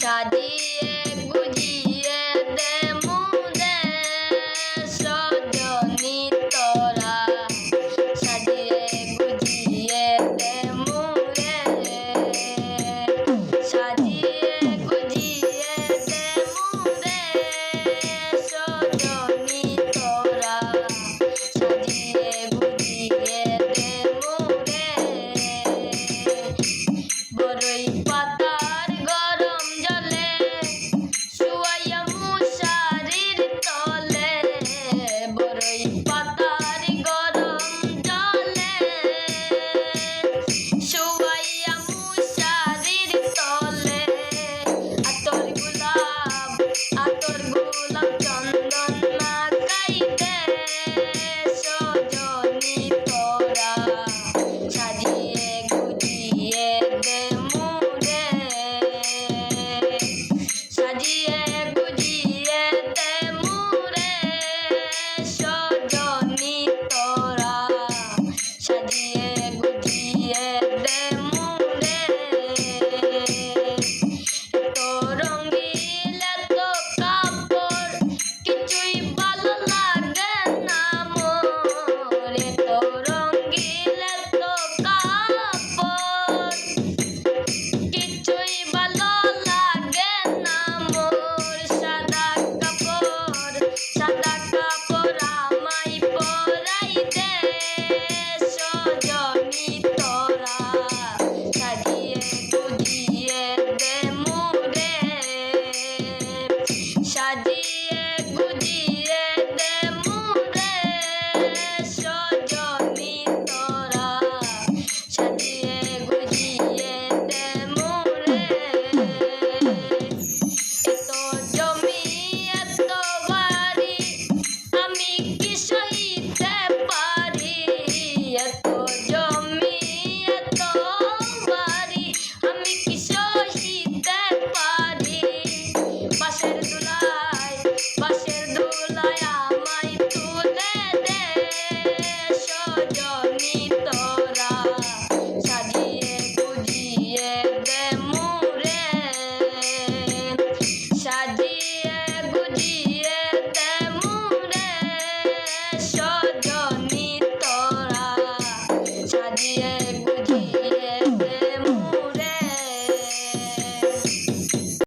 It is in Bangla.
সাজিয়ে গুজিয়ে দে মুদে সজনী তোরা সাজিয়ে গুজিয়ে দে মুরে সাজিয়ে গুজিয়ে দে মুরে সজনী তোরা সাজিয়ে গুজিয়ে দে মুরে বড়ই পাতার গরম জলে শুয়াইয়া মশারির তলে বড়ই পাতার গরম জলে শুয়াইয়া মশারির তলে এত